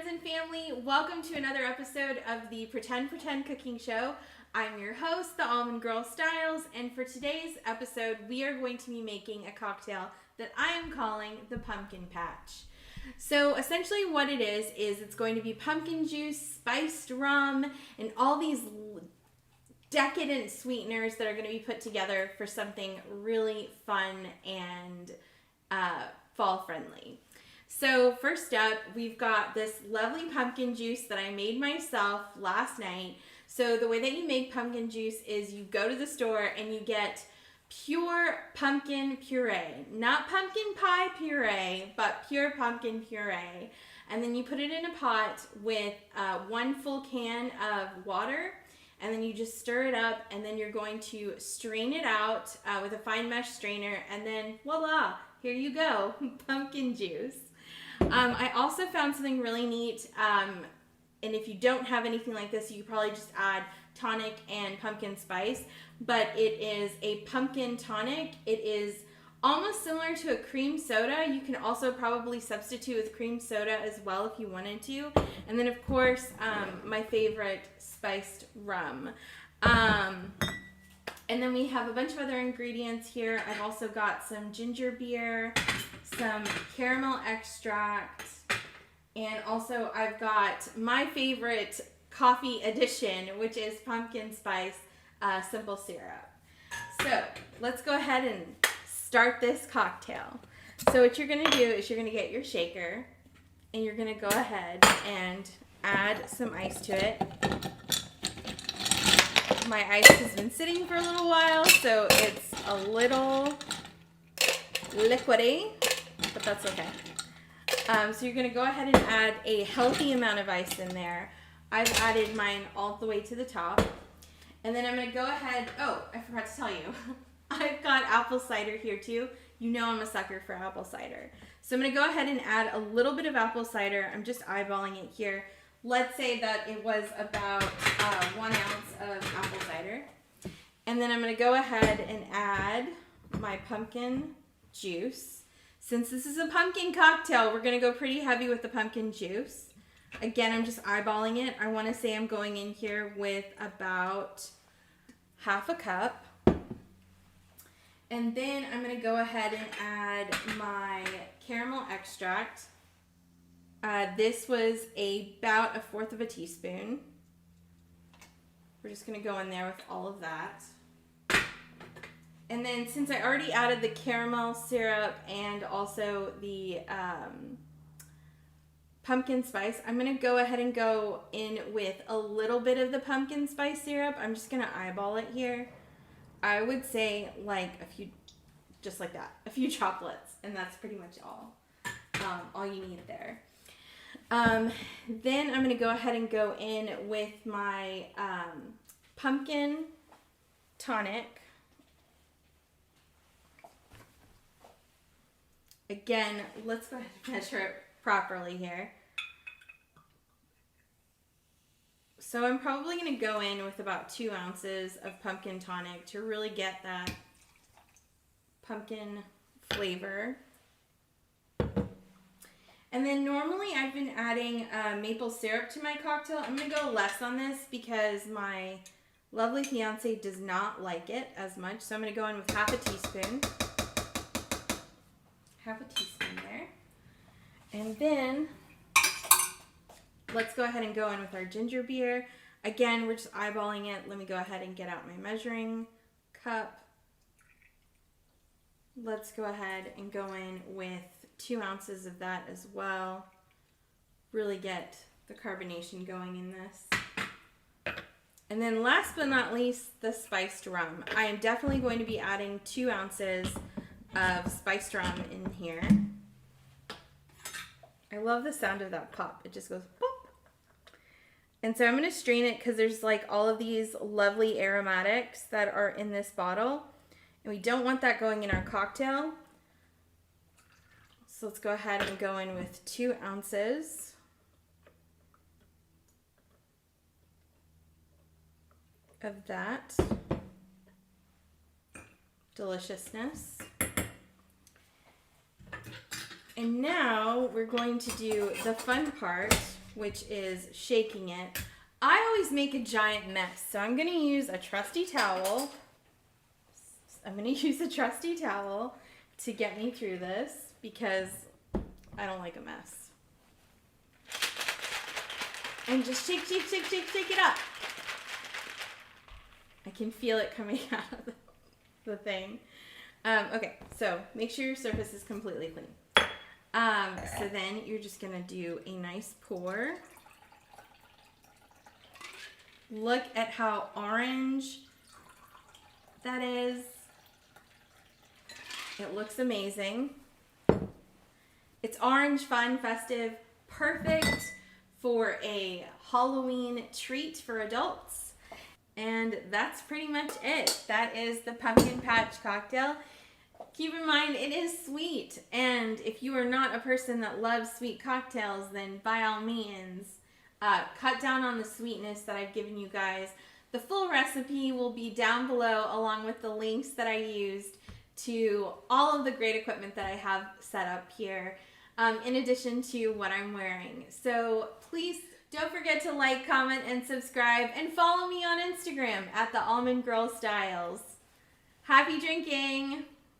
friends and family. Welcome to another episode of the Pretend Cooking Show. I'm your host, the Almond Girl Styles, and for today's episode, we are going to be making a cocktail that I am calling the Pumpkin Patch. So essentially what it is it's going to be pumpkin juice, spiced rum, and all these decadent sweeteners that are going to be put together for something really fun and fall friendly. So first up, we've got this lovely pumpkin juice that I made myself last night. So the way that you make pumpkin juice is you go to the store and you get pure pumpkin puree. Not pumpkin pie puree, but pure pumpkin puree. And then you put it in a pot with 1 full can of water. And then you just stir it up, and then you're going to strain it out with a fine mesh strainer. And then voila, here you go, pumpkin juice. I also found something really neat, and if you don't have anything like this, you could probably just add tonic and pumpkin spice, but it is a pumpkin tonic. It is almost similar to a cream soda. You can also probably substitute with cream soda as well if you wanted to. And then of course, my favorite, spiced rum. And then we have a bunch of other ingredients here. I've also got some ginger beer, some caramel extract, and also I've got my favorite coffee addition, which is pumpkin spice simple syrup. So let's go ahead and start this cocktail. So what you're gonna do is you're gonna get your shaker and you're gonna go ahead and add some ice to it. My ice has been sitting for a little while, so it's a little liquidy, but that's okay. So you're gonna go ahead and add a healthy amount of ice in there. I've added mine all the way to the top. And then I'm gonna go ahead, oh, I forgot to tell you. I've got apple cider here too. You know I'm a sucker for apple cider. So I'm gonna go ahead and add a little bit of apple cider. I'm just eyeballing it here. Let's say that it was about 1 ounce of apple cider. And then I'm gonna go ahead and add my pumpkin juice. Since this is a pumpkin cocktail, we're gonna go pretty heavy with the pumpkin juice. Again, I'm just eyeballing it. I wanna say I'm going in here with about half a cup. And then I'm gonna go ahead and add my caramel extract. This was about 1/4 of a teaspoon. We're just gonna go in there with all of that. And then since I already added the caramel syrup and also the pumpkin spice, I'm gonna go ahead and go in with a little bit of the pumpkin spice syrup. I'm just gonna eyeball it here. I would say like a few, just like that, a few chocolates, and that's pretty much all you need there. Then I'm gonna go ahead and go in with my pumpkin tonic. Again, let's go ahead and measure it properly here. So I'm probably going to go in with about 2 ounces of pumpkin tonic to really get that pumpkin flavor. And then normally I've been adding maple syrup to my cocktail. I'm going to go less on this because my lovely fiance does not like it as much. So I'm going to go in with half a teaspoon. Half a teaspoon there. And then let's go ahead and go in with our ginger beer. Again, we're just eyeballing it. Let me go ahead and get out my measuring cup. Let's go ahead and go in with 2 ounces of that as well. Really get the carbonation going in this. And then last but not least, the spiced rum. I am definitely going to be adding 2 ounces of spiced rum in here. I love the sound of that pop. It just goes pop. And so I'm going to strain it because there's like all of these lovely aromatics that are in this bottle. And we don't want that going in our cocktail. So let's go ahead and go in with 2 ounces. Of that deliciousness. And now we're going to do the fun part, which is shaking it. I always make a giant mess, so I'm going to use a trusty towel. To get me through this because I don't like a mess. And just shake it up. I can feel it coming out of the thing. Okay, so make sure your surface is completely clean. So then you're just going to do a nice pour. Look at how orange that is. It looks amazing. It's orange, fun, festive, perfect for a Halloween treat for adults. And that's pretty much it. That is the pumpkin patch cocktail. Keep in mind, it is sweet. And if you are not a person that loves sweet cocktails, then by all means, cut down on the sweetness that I've given you guys. The full recipe will be down below along with the links that I used to all of the great equipment that I have set up here, in addition to what I'm wearing. So please don't forget to like, comment, and subscribe, and follow me on Instagram at the Almond Girl Styles. Happy drinking!